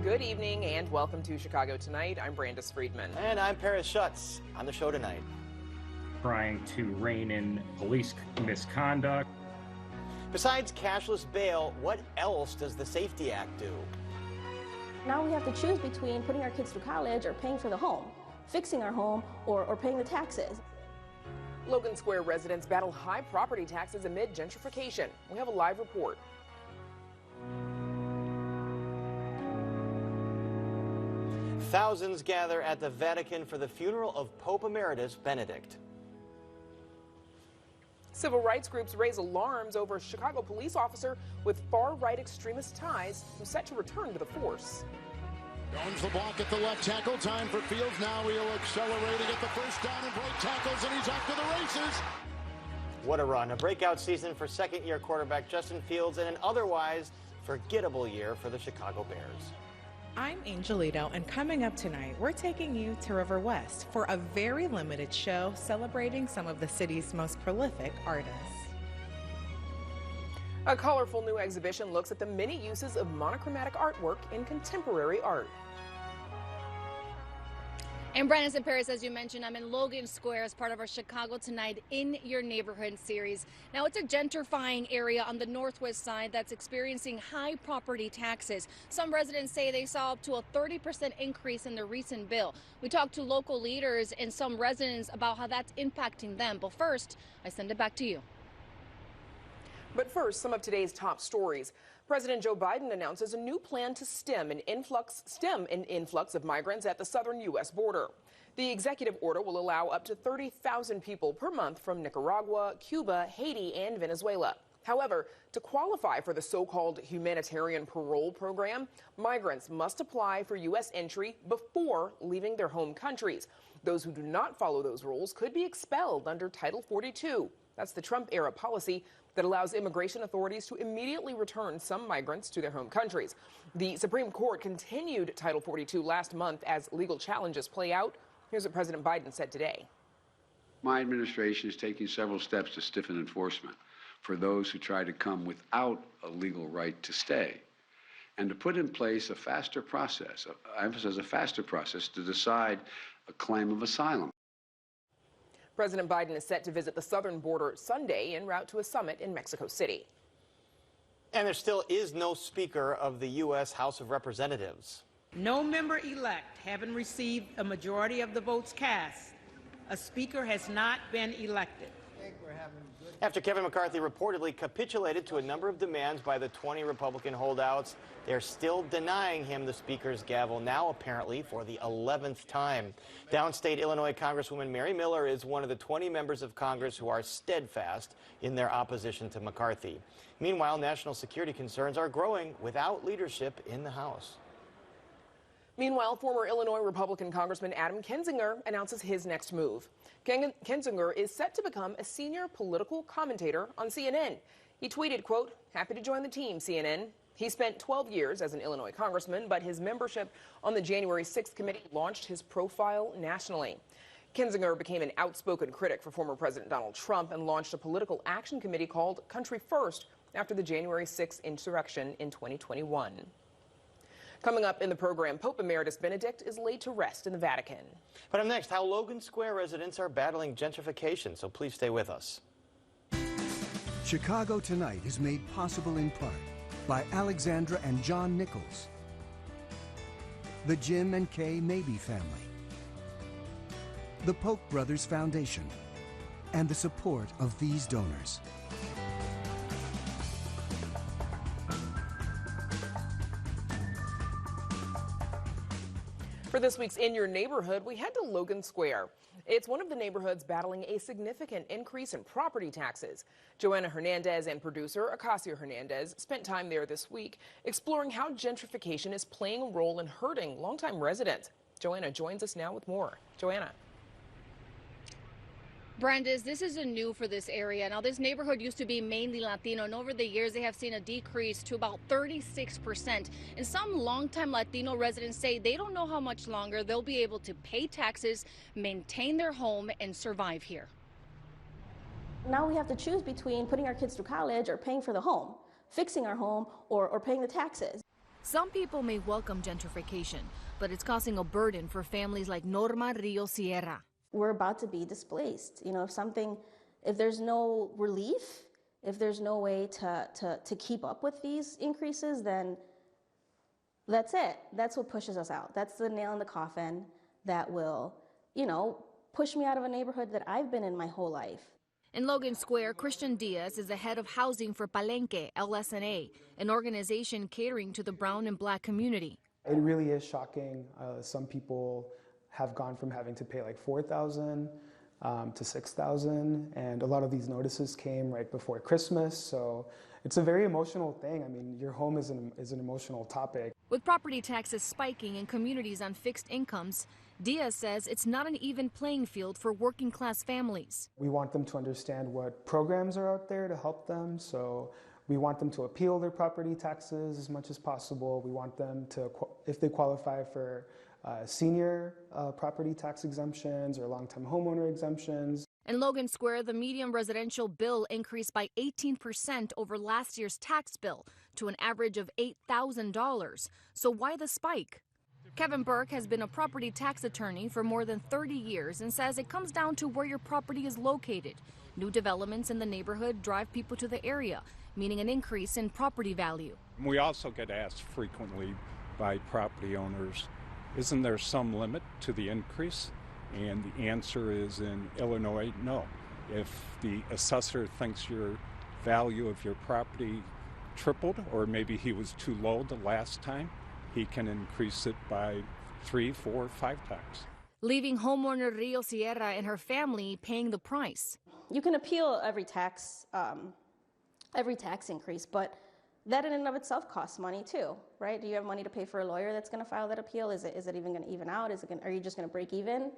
Good evening and welcome to Chicago Tonight. I'm Brandis Friedman. And I'm Paris Schutz. On the show tonight, trying to rein in police misconduct. Besides cashless bail, what else does the Safety Act do? Now we have to choose between putting our kids through college or paying for the home, fixing our home or paying the taxes. Logan Square residents battle high property taxes amid gentrification. We have a live report. Thousands gather at the Vatican for the funeral of Pope Emeritus Benedict. Civil rights groups raise alarms over a Chicago police officer with far-right extremist ties who's set to return to the force. Jones the block at the left tackle. Time for Fields. Now he'll accelerate to get the first down and break tackles, and he's off to the races. What a run. A breakout season for second-year quarterback Justin Fields and an otherwise forgettable year for the Chicago Bears. I'm Angelito, and coming up tonight, we're taking you to River West for a very limited show celebrating some of the city's most prolific artists. A colorful new exhibition looks at the many uses of monochromatic artwork in contemporary art. And Brandis and Paris, as you mentioned, I'm in Logan Square as part of our Chicago Tonight in Your Neighborhood series. Now, it's a gentrifying area on the northwest side that's experiencing high property taxes. Some residents say they saw up to a 30% increase in the recent bill. We talked to local leaders and some residents about how that's impacting them. But first, I send it back to you. But first, some of today's top stories. President Joe Biden announces a new plan to stem an influx of migrants at the southern U.S. border. The executive order will allow up to 30,000 people per month from Nicaragua, Cuba, Haiti, and Venezuela. However, to qualify for the so-called humanitarian parole program, migrants must apply for U.S. entry before leaving their home countries. Those who do not follow those rules could be expelled under Title 42. That's the Trump-era policy that allows immigration authorities to immediately return some migrants to their home countries. The Supreme Court continued Title 42 last month as legal challenges play out. Here's what President Biden said today. My administration is taking several steps to stiffen enforcement for those who try to come without a legal right to stay, and to put in place a faster process, I emphasize a faster process, to decide a claim of asylum. President Biden is set to visit the southern border Sunday en route to a summit in Mexico City. And there still is no Speaker of the U.S. House of Representatives. No member-elect having received a majority of the votes cast, a Speaker has not been elected. After Kevin McCarthy reportedly capitulated to a number of demands by the 20 Republican holdouts, they're still denying him the Speaker's gavel, now apparently for the 11th time. Downstate Illinois Congresswoman Mary Miller is one of the 20 members of Congress who are steadfast in their opposition to McCarthy. Meanwhile, national security concerns are growing without leadership in the House. Meanwhile, former Illinois Republican Congressman Adam Kinzinger announces his next move. Kinzinger is set to become a senior political commentator on CNN. He tweeted, quote, "Happy to join the team, CNN." He spent 12 years as an Illinois congressman, but his membership on the January 6th committee launched his profile nationally. Kinzinger became an outspoken critic for former President Donald Trump and launched a political action committee called Country First after the January 6th insurrection in 2021. Coming up in the program, Pope Emeritus Benedict is laid to rest in the Vatican. But up next, how Logan Square residents are battling gentrification, so please stay with us. Chicago Tonight is made possible in part by Alexandra and John Nichols, the Jim and Kay Mabey family, the Polk Brothers Foundation, and the support of these donors. For this week's In Your Neighborhood, we head to Logan Square. It's one of the neighborhoods battling a significant increase in property taxes. Joanna Hernandez and producer Acacia Hernandez spent time there this week exploring how gentrification is playing a role in hurting longtime residents. Joanna joins us now with more. Joanna. Brandis, this isn't new for this area. Now, this neighborhood used to be mainly Latino, and over the years, they have seen a decrease to about 36%. And some longtime Latino residents say they don't know how much longer they'll be able to pay taxes, maintain their home, and survive here. Now we have to choose between putting our kids through college or paying for the home, fixing our home or paying the taxes. Some people may welcome gentrification, but it's causing a burden for families like Norma Rio Sierra. We're about to be displaced. You know, if there's no relief, if there's no way to keep up with these increases, then that's it. That's what pushes us out. That's the nail in the coffin that will, you know, push me out of a neighborhood that I've been in my whole life. In Logan Square, Christian Diaz is the head of housing for Palenque, LSNA, an organization catering to the brown and black community. It really is shocking. Some people have gone from having to pay like $4,000 to $6,000, and a lot of these notices came right before Christmas, so it's a very emotional thing. I mean, your home is an emotional topic. With property taxes spiking in communities on fixed incomes, Diaz says it's not an even playing field for working class families. We want them to understand what programs are out there to help them, so we want them to appeal their property taxes as much as possible. We want them to, if they qualify for senior property tax exemptions or long-term homeowner exemptions. In Logan Square, the median residential bill increased by 18% over last year's tax bill to an average of $8,000. So why the spike? Kevin Burke has been a property tax attorney for more than 30 years and says it comes down to where your property is located. New developments in the neighborhood drive people to the area, meaning an increase in property value. We also get asked frequently by property owners, isn't there some limit to the increase? And the answer is in Illinois, no. If the assessor thinks your value of your property tripled, or maybe he was too low the last time, he can increase it by 3, 4, 5 times. Leaving homeowner Rio Sierra and her family paying the price. You can appeal every tax increase, but that in and of itself costs money too, right? Do you have money to pay for a lawyer that's going to file that appeal? Is it even going to even out? Are you just going to break even?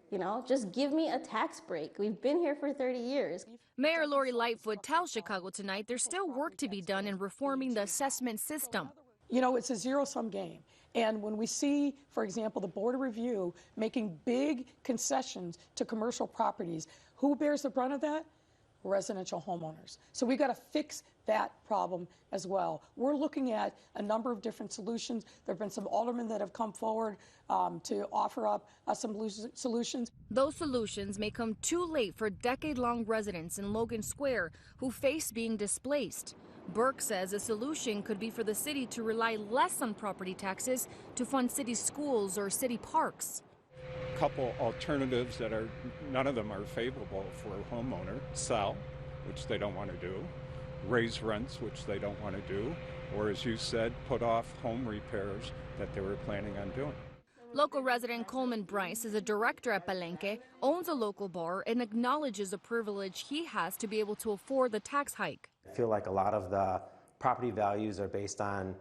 You know, just give me a tax break. We've been here for 30 years. Mayor Lori Lightfoot tells Chicago Tonight there's still work to be done in reforming the assessment system. You know, it's a zero-sum game. And when we see, for example, the Board of Review making big concessions to commercial properties, who bears the brunt of that? Residential homeowners. So we've got to fix that problem as well. We're looking at a number of different solutions. There have been some aldermen that have come forward to offer up some solutions. Those solutions may come too late for decade-long residents in Logan Square who face being displaced. Burke says a solution could be for the city to rely less on property taxes to fund city schools or city parks. A couple alternatives that are, none of them are favorable for a homeowner: sell, which they don't want to do, raise rents, which they don't want to do, or, as you said, put off home repairs that they were planning on doing. Local resident Coleman Bryce is a director at Palenque, owns a local bar, and acknowledges the privilege he has to be able to afford the tax hike. I feel like a lot of the property values are based on,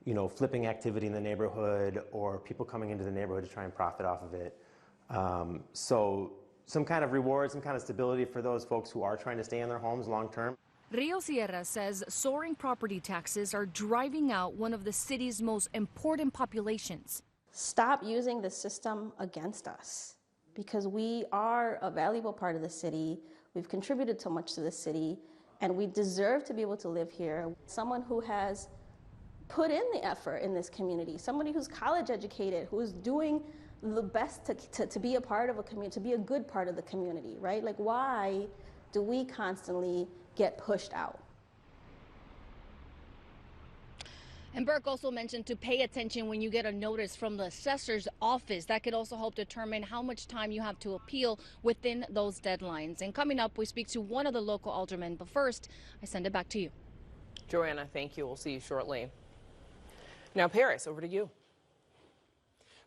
you know, flipping activity in the neighborhood or people coming into the neighborhood to try and profit off of it. So some kind of reward, some kind of stability for those folks who are trying to stay in their homes long term. Rio Sierra says soaring property taxes are driving out one of the city's most important populations. Stop using the system against us, because we are a valuable part of the city. We've contributed so much to the city, and we deserve to be able to live here. Someone who has put in the effort in this community, somebody who's college educated, who is doing the best to be a part of a community, to be a good part of the community, right? Like, why do we constantly get pushed out? And Burke also mentioned to pay attention when you get a notice from the assessor's office. That could also help determine how much time you have to appeal within those deadlines. And coming up, we speak to one of the local aldermen. But first, I send it back to you. Joanna, thank you. We'll see you shortly. Now, Paris, over to you.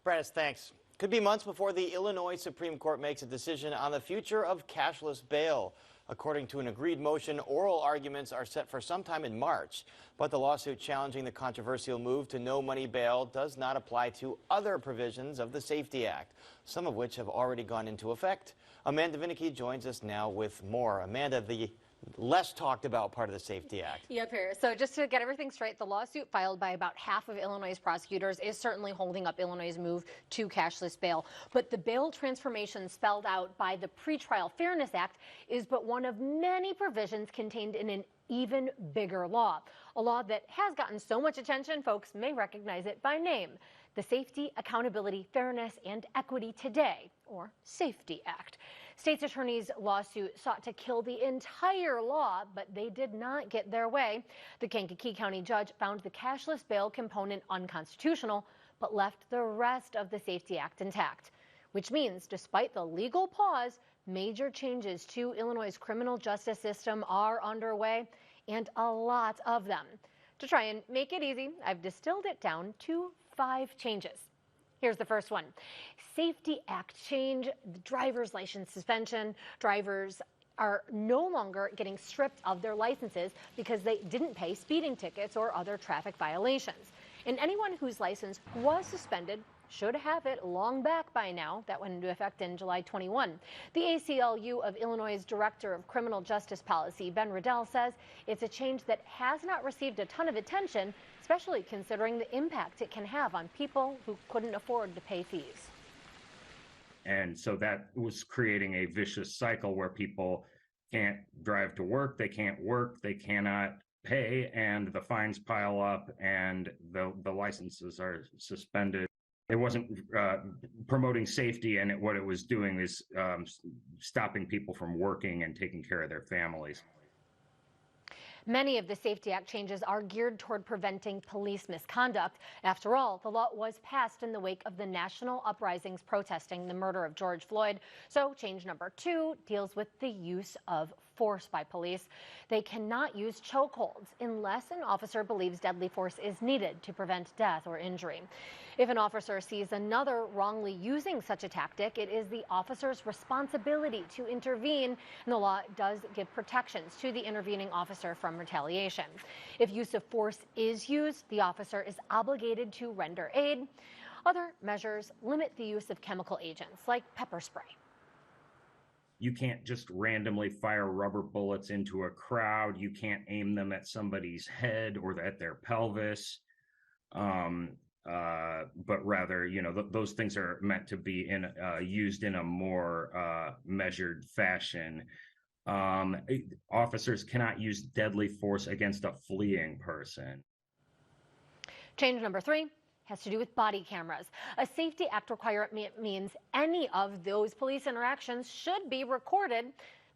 Brandis, thanks. Could be months before the Illinois Supreme Court makes a decision on the future of cashless bail. According to an agreed motion, oral arguments are set for sometime in March. But the lawsuit challenging the controversial move to no money bail does not apply to other provisions of the Safety Act, some of which have already gone into effect. Amanda Vinicky joins us now with more. Amanda, the less talked about part of the Safety Act. Yeah, Paris. So just to get everything straight, the lawsuit filed by about half of Illinois' prosecutors is certainly holding up Illinois' move to cashless bail. But the bail transformation spelled out by the Pretrial Fairness Act is but one of many provisions contained in an even bigger law, a law that has gotten so much attention, folks may recognize it by name: the Safety, Accountability, Fairness, and Equity Today, or SAFETY Act. State's attorney's lawsuit sought to kill the entire law, but they did not get their way. The Kankakee County judge found the cashless bail component unconstitutional, but left the rest of the SAFETY Act intact, which means despite the legal pause, major changes to Illinois' criminal justice system are underway, and a lot of them. To try and make it easy, I've distilled it down to 5 changes. Here's the first one. SAFETY Act change, the driver's license suspension. Drivers are no longer getting stripped of their licenses because they didn't pay speeding tickets or other traffic violations. And anyone whose license was suspended should have it long back by now. That went into effect in July 21. The ACLU of Illinois' Director of Criminal Justice Policy, Ben Riddell, says it's a change that has not received a ton of attention, especially considering the impact it can have on people who couldn't afford to pay fees. And so that was creating a vicious cycle where people can't drive to work, they can't work, they cannot pay, and the fines pile up and the licenses are suspended. It wasn't promoting safety, and what it was doing is stopping people from working and taking care of their families. Many of the SAFETY Act changes are geared toward preventing police misconduct. After all, the law was passed in the wake of the national uprisings protesting the murder of George Floyd. So change number 2 deals with the use of force by police. They cannot use chokeholds unless an officer believes deadly force is needed to prevent death or injury. If an officer sees another wrongly using such a tactic, it is the officer's responsibility to intervene, and the law does give protections to the intervening officer from retaliation. If use of force is used, the officer is obligated to render aid. Other measures limit the use of chemical agents like pepper spray. You can't just randomly fire rubber bullets into a crowd. You can't aim them at somebody's head or at their pelvis. But rather, those things are meant to be used in a more measured fashion. Officers cannot use deadly force against a fleeing person. Change number 3 has to do with body cameras. A SAFETY Act requirement means any of those police interactions should be recorded.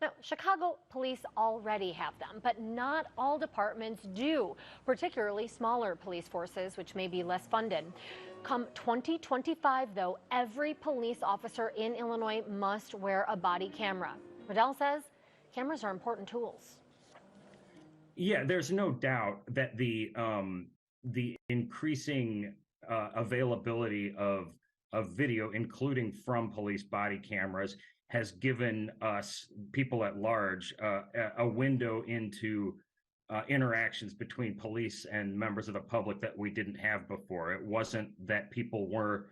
Now, Chicago police already have them, but not all departments do, particularly smaller police forces, which may be less funded. Come 2025, though, every police officer in Illinois must wear a body camera. Riddell says cameras are important tools. Yeah, there's no doubt that the increasing availability of video, including from police body cameras, has given us, people at large, a window into interactions between police and members of the public that we didn't have before. It wasn't that people were,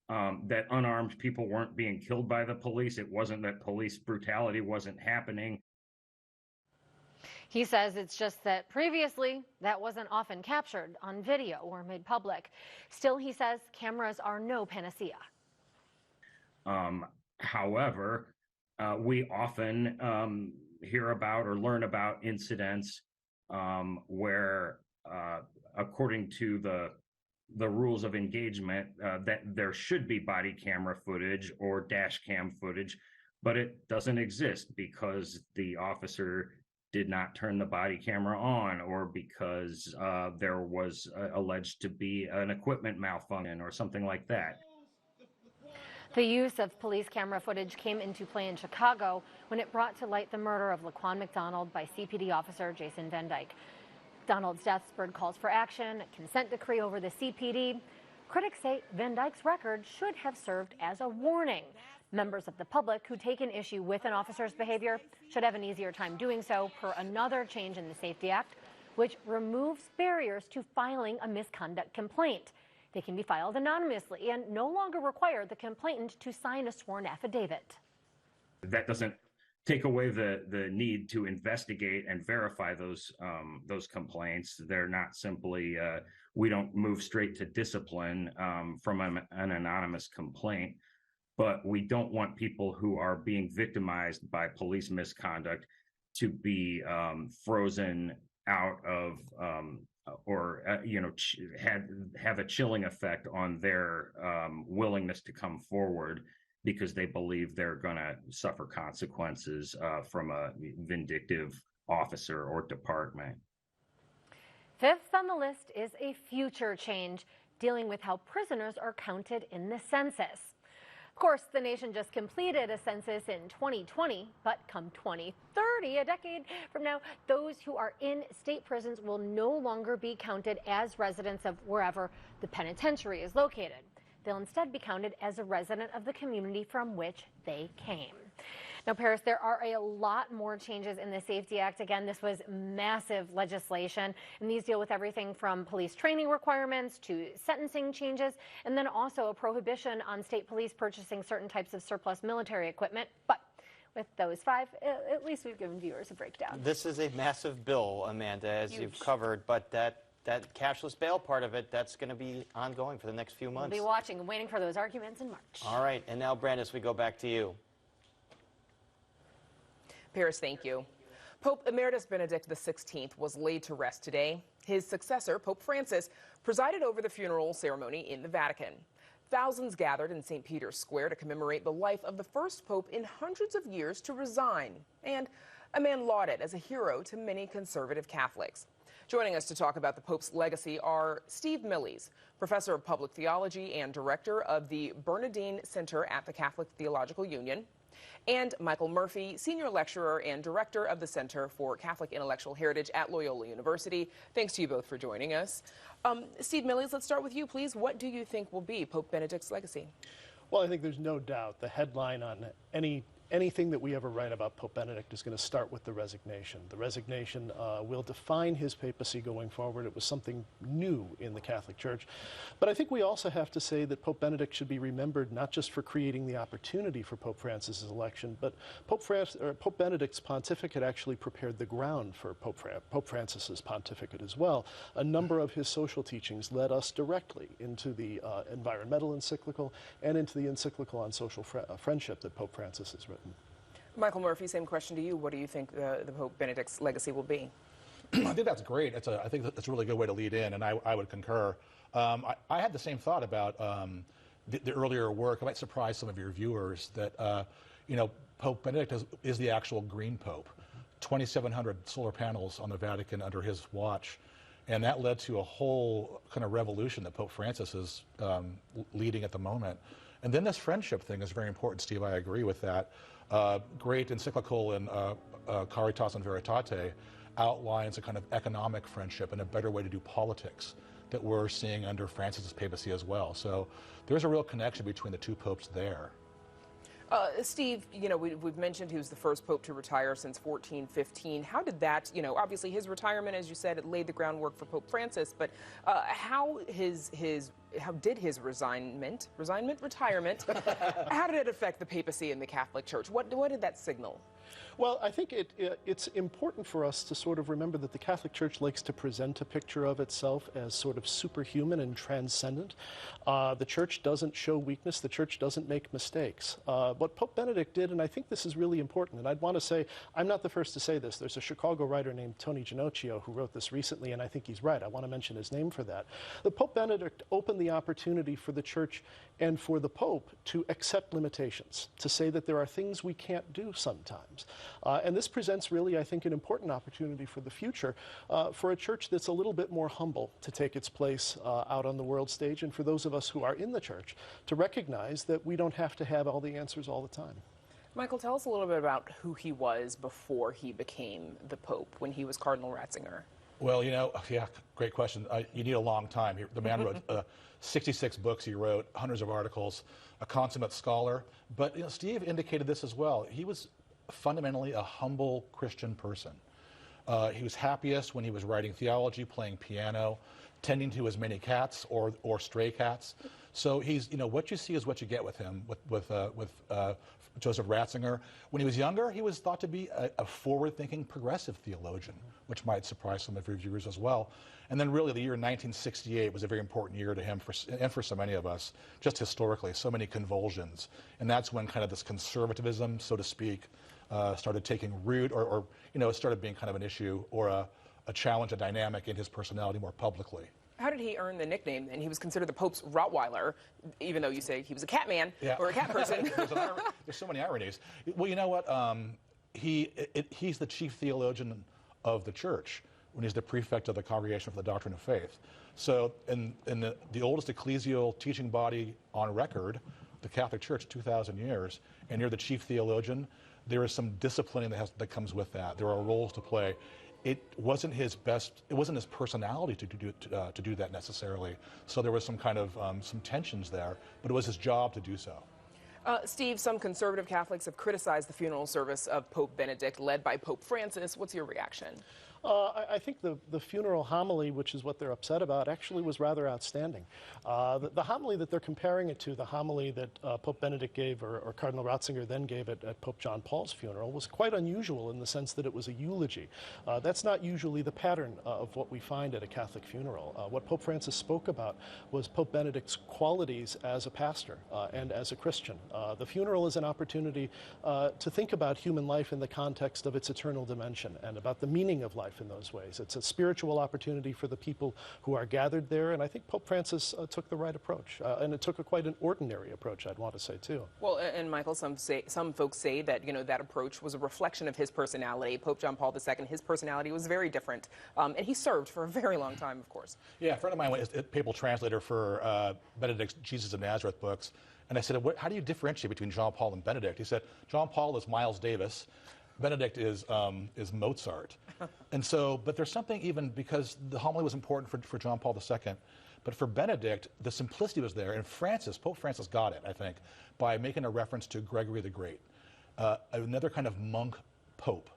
that unarmed people weren't being killed by the police. It wasn't that police brutality wasn't happening. He says it's just that previously that wasn't often captured on video or made public. Still, he says cameras are no panacea. However, we often hear about or learn about incidents where, according to the rules of engagement, that there should be body camera footage or dash cam footage, but it doesn't exist because the officer did not turn the body camera on, or because there was alleged to be an equipment malfunction or something like that. The use of police camera footage came into play in Chicago when it brought to light the murder of Laquan McDonald by CPD officer Jason Van Dyke. McDonald's death spurred calls for action, a consent decree over the CPD. Critics say Van Dyke's record should have served as a warning. Members of the public who take an issue with an officer's behavior should have an easier time doing so, per another change in the SAFETY Act, which removes barriers to filing a misconduct complaint. They can be filed anonymously and no longer require the complainant to sign a sworn affidavit. That doesn't take away the need to investigate and verify those complaints. They're not simply, we don't move straight to discipline from an anonymous complaint, but we don't want people who are being victimized by police misconduct to be frozen out of or have a chilling effect on their willingness to come forward, because they believe they're going to suffer consequences from a vindictive officer or department. Fifth on the list is a future change dealing with how prisoners are counted in the census. Of course, the nation just completed a census in 2020, but come 2030, a decade from now, those who are in state prisons will no longer be counted as residents of wherever the penitentiary is located. They'll instead be counted as a resident of the community from which they came. Now, Paris, there are a lot more changes in the Safety Act. Again, this was massive legislation, and these deal with everything from police training requirements to sentencing changes, and then also a prohibition on state police purchasing certain types of surplus military equipment. But with those five, at least we've given viewers a breakdown. This is a massive bill, Amanda, as you've covered, but that cashless bail part of it, that's going to be ongoing for the next few months. We'll be watching and waiting for those arguments in March. All right, and now, Brandis, we go back to you. Paris, thank you. Pope Emeritus Benedict XVI was laid to rest today. His successor, Pope Francis, presided over the funeral ceremony in the Vatican. Thousands gathered in St. Peter's Square to commemorate the life of the first pope in hundreds of years to resign, and a man lauded as a hero to many conservative Catholics. Joining us to talk about the Pope's legacy are Steve Millies, professor of public theology and director of the Bernardine Center at the Catholic Theological Union, and Michael Murphy, senior lecturer and director of the Center for Catholic Intellectual Heritage at Loyola University. Thanks to you both for joining us. Steve Millies, let's start with you, please. What do you think will be Pope Benedict's legacy? Well, I think there's no doubt the headline on anything that we ever write about Pope Benedict is going to start with the resignation. The resignation will define his papacy going forward. It was something new in the Catholic Church. But I think we also have to say that Pope Benedict should be remembered not just for creating the opportunity for Pope Francis's election, but Pope Benedict's pontificate actually prepared the ground for Pope Francis's pontificate as well. A number of his social teachings led us directly into the environmental encyclical and into the encyclical on social friendship that Pope Francis has written. Michael Murphy, same question to you. What do you think the Pope Benedict's legacy will be? I think that's great. I think that's a really good way to lead in, and I would concur. I had the same thought about the earlier work. It might surprise some of your viewers that, Pope Benedict is the actual green pope. 2,700 solar panels on the Vatican under his watch. And that led to a whole kind of revolution that Pope Francis is leading at the moment. And then this friendship thing is very important, Steve. I agree with that. Great encyclical in Caritas and Veritate outlines a kind of economic friendship and a better way to do politics that we're seeing under Francis's papacy as well. So there's a real connection between the two popes there. Steve, we've mentioned he was the first pope to retire since 1415. How did that, obviously his retirement, as you said, it laid the groundwork for Pope Francis, but how did his retirement, how did it affect the papacy and the Catholic Church? What did that signal? Well, I think it's important for us to sort of remember that the Catholic Church likes to present a picture of itself as sort of superhuman and transcendent. The Church doesn't show weakness. The Church doesn't make mistakes. What Pope Benedict did, and I think this is really important, and I'd want to say, I'm not the first to say this. There's a Chicago writer named Tony Ginocchio who wrote this recently, and I think he's right. I want to mention his name for that. The Pope Benedict opened the opportunity for the Church and for the Pope to accept limitations, to say that there are things we can't do sometimes. And this presents really, I think, an important opportunity for the future for a church that's a little bit more humble to take its place out on the world stage, and for those of us who are in the church to recognize that we don't have to have all the answers all the time. Michael, tell us a little bit about who he was before he became the Pope, when he was Cardinal Ratzinger. Well, yeah, great question. You need a long time. The man wrote 66 books he wrote, hundreds of articles, a consummate scholar. But Steve indicated this as well. He was fundamentally a humble Christian person. He was happiest when he was writing theology, playing piano, tending to as many cats or stray cats. So he's, what you see is what you get with him, with Joseph Ratzinger. When he was younger, he was thought to be a forward-thinking progressive theologian, which might surprise some of your viewers as well. And then really the year 1968 was a very important year to him and for so many of us, just historically, so many convulsions. And that's when kind of this conservatism, so to speak, started taking root, or it started being kind of an issue or a challenge, a dynamic in his personality more publicly. How did he earn the nickname? And he was considered the Pope's Rottweiler, even though you say he was a cat man or a cat person. There's so many ironies. Well, you know what? He's the chief theologian of the church when he's the prefect of the Congregation for the Doctrine of Faith. So in the oldest ecclesial teaching body on record, the Catholic Church, 2,000 years, and you're the chief theologian, there is some disciplining that comes with that. There are roles to play. It wasn't his personality to do that necessarily. So there was some kind of some tensions there, but it was his job to do so. Steve, some conservative Catholics have criticized the funeral service of Pope Benedict, led by Pope Francis. What's your reaction? I think the funeral homily, which is what they're upset about, actually was rather outstanding. The homily that they're comparing it to, the homily that Pope Benedict gave, or Cardinal Ratzinger then gave at Pope John Paul's funeral, was quite unusual in the sense that it was a eulogy. That's not usually the pattern of what we find at a Catholic funeral. What Pope Francis spoke about was Pope Benedict's qualities as a pastor and as a Christian. The funeral is an opportunity to think about human life in the context of its eternal dimension and about the meaning of life in those ways. It's a spiritual opportunity for the people who are gathered there, and I think Pope Francis took the right approach, and it took quite an ordinary approach, I'd want to say, too. Well, and Michael, some folks say that, that approach was a reflection of his personality. Pope John Paul II, his personality was very different, and he served for a very long time, of course. Yeah, a friend of mine was a papal translator for Benedict's Jesus of Nazareth books, and I said, how do you differentiate between John Paul and Benedict? He said, John Paul is Miles Davis, Benedict is Mozart. And so, but there's something, even because the homily was important for John Paul II, but for Benedict, the simplicity was there. And Pope Francis got it, I think, by making a reference to Gregory the Great, another kind of monk pope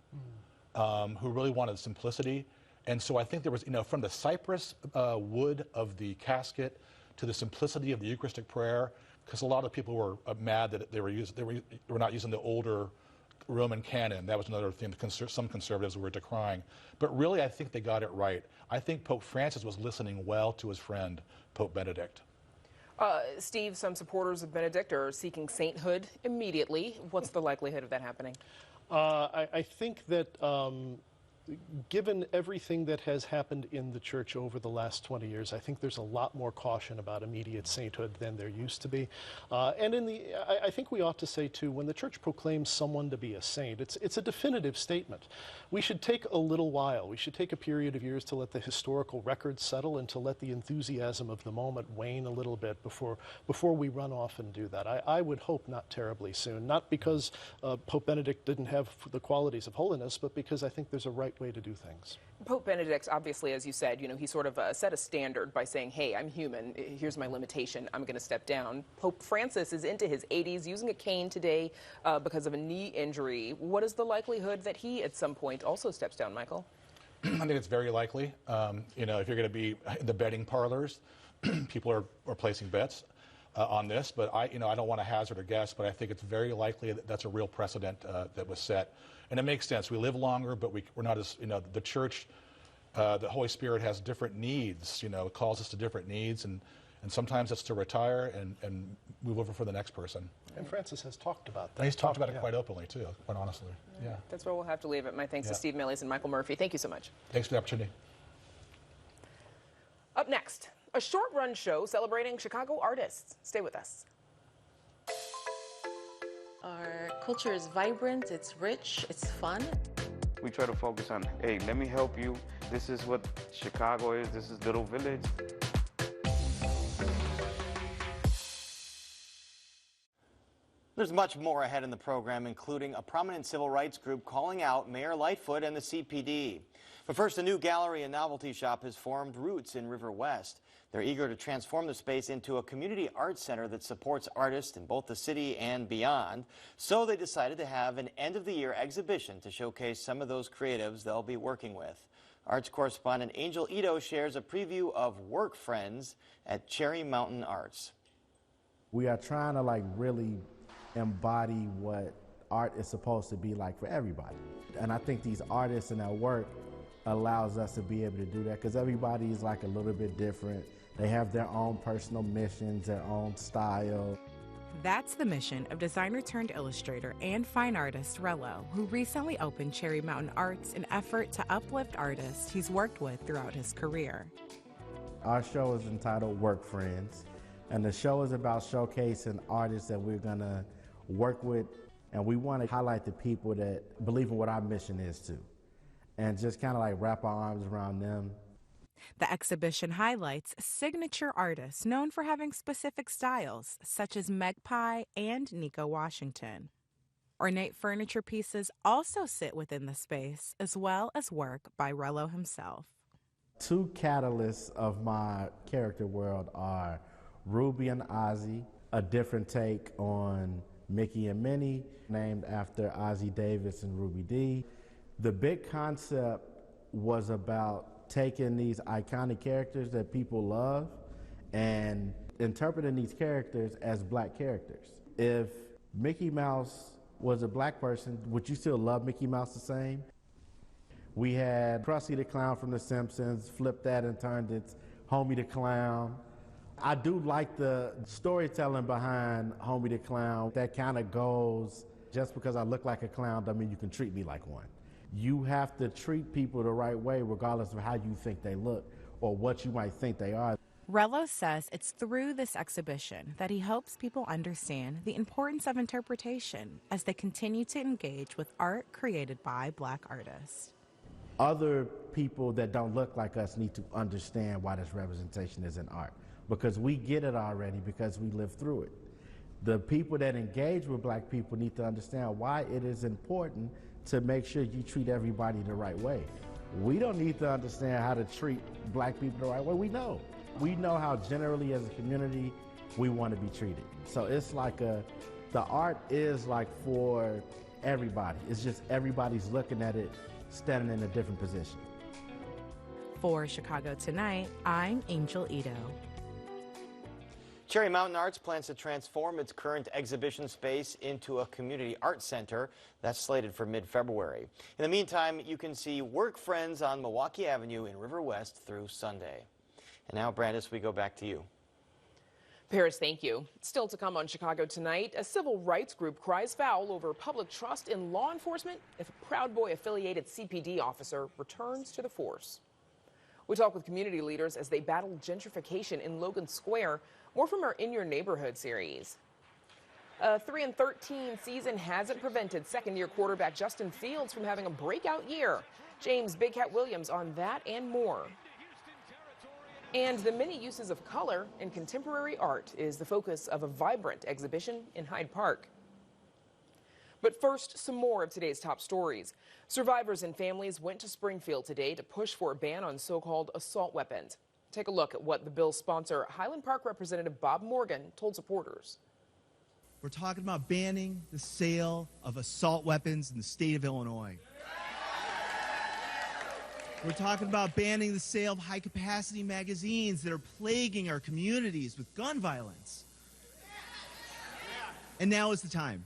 who really wanted simplicity. And so I think there was, from the cypress wood of the casket to the simplicity of the Eucharistic prayer, because a lot of people were mad that they were not using the older Roman canon. That was another thing that some conservatives were decrying. But really, I think they got it right. I think Pope Francis was listening well to his friend, Pope Benedict. Steve, some supporters of Benedict are seeking sainthood immediately. What's the likelihood of that happening? I think that given everything that has happened in the church over the last 20 years, I think there's a lot more caution about immediate sainthood than there used to be. And I think we ought to say, too, when the church proclaims someone to be a saint, it's a definitive statement. We should take a little while. We should take a period of years to let the historical records settle and to let the enthusiasm of the moment wane a little bit before we run off and do that. I would hope not terribly soon, not because Pope Benedict didn't have the qualities of holiness, but because I think there's a right way to do things. Pope Benedict, obviously, as you said, he sort of set a standard by saying, hey, I'm human, here's my limitation, I'm going to step down. Pope Francis is into his 80s, using a cane today because of a knee injury. What is the likelihood that he, at some point, also steps down, Michael? I think it's very likely. If you're going to be in the betting parlors, people are placing bets on this, but I don't want to hazard a guess, but I think it's very likely that that's a real precedent that was set. And it makes sense. We live longer, but we're not as, the church, the Holy Spirit has different needs, it calls us to different needs, and sometimes it's to retire and move over for the next person. And Francis has talked about that. And he's talked about it quite openly, too, quite honestly. Yeah. That's where we'll have to leave it. My thanks to Steve Millies and Michael Murphy. Thank you so much. Thanks for the opportunity. Up next, a short-run show celebrating Chicago artists. Stay with us. Our culture is vibrant, it's rich, it's fun. We try to focus on, hey, let me help you. This is what Chicago is. This is Little Village. There's much more ahead in the program, including a prominent civil rights group calling out Mayor Lightfoot and the CPD. But first, a new gallery and novelty shop has formed roots in River West. They're eager to transform the space into a community arts center that supports artists in both the city and beyond. So they decided to have an end-of-the-year exhibition to showcase some of those creatives they'll be working with. Arts correspondent Angel Ito shares a preview of Work Friends at Cherry Mountain Arts. We are trying to really embody what art is supposed to be like for everybody. And I think these artists and their work allows us to be able to do that because everybody is a little bit different. They have their own personal missions, their own style. That's the mission of designer-turned-illustrator and fine artist Rello, who recently opened Cherry Mountain Arts in an effort to uplift artists he's worked with throughout his career. Our show is entitled Work Friends, and the show is about showcasing artists that we're going to work with, and we want to highlight the people that believe in what our mission is too, and just kind of like wrap our arms around them. The exhibition highlights signature artists known for having specific styles, such as Magpie and Nico Washington. Ornate furniture pieces also sit within the space, as well as work by Rello himself. Two catalysts of my character world are Ruby and Ozzy, a different take on Mickey and Minnie, named after Ozzy Davis and Ruby Dee. The big concept was about taking these iconic characters that people love and interpreting these characters as black characters. If Mickey Mouse was a black person, would you still love Mickey Mouse the same? We had Krusty the Clown from The Simpsons, flipped that and turned it Homie the Clown. I do like the storytelling behind Homie the Clown. That kind of goes, just because I look like a clown doesn't mean you can treat me like one. You have to treat people the right way regardless of how you think they look or what you might think they are. Rello says it's through this exhibition that he hopes people understand the importance of interpretation as they continue to engage with art created by black artists. Other people that don't look like us need to understand why this representation is in art, because we get it already because we live through it. The people that engage with black people need to understand why it is important to make sure you treat everybody the right way. We don't need to understand how to treat black people the right way. We know. We know how generally as a community we want to be treated. So it's like the art is like for everybody. It's just everybody's looking at it, standing in a different position. For Chicago Tonight, I'm Angel Ito. Cherry Mountain Arts plans to transform its current exhibition space into a community art center that's slated for mid-February. In the meantime, you can see Work Friends on Milwaukee Avenue in River West through Sunday. And now, Brandis, we go back to you. Paris, thank you. Still to come on Chicago Tonight, a civil rights group cries foul over public trust in law enforcement if a Proud Boy-affiliated CPD officer returns to the force. We talk with community leaders as they battle gentrification in Logan Square. More from our In Your Neighborhood series. A 3-13 season hasn't prevented second-year quarterback Justin Fields from having a breakout year. James Big Cat Williams on that and more. And the many uses of color in contemporary art is the focus of a vibrant exhibition in Hyde Park. But first, some more of today's top stories. Survivors and families went to Springfield today to push for a ban on so-called assault weapons. Take a look at what the bill's sponsor, Highland Park Representative Bob Morgan, told supporters. We're talking about banning the sale of assault weapons in the state of Illinois. We're talking about banning the sale of high-capacity magazines that are plaguing our communities with gun violence. And now is the time.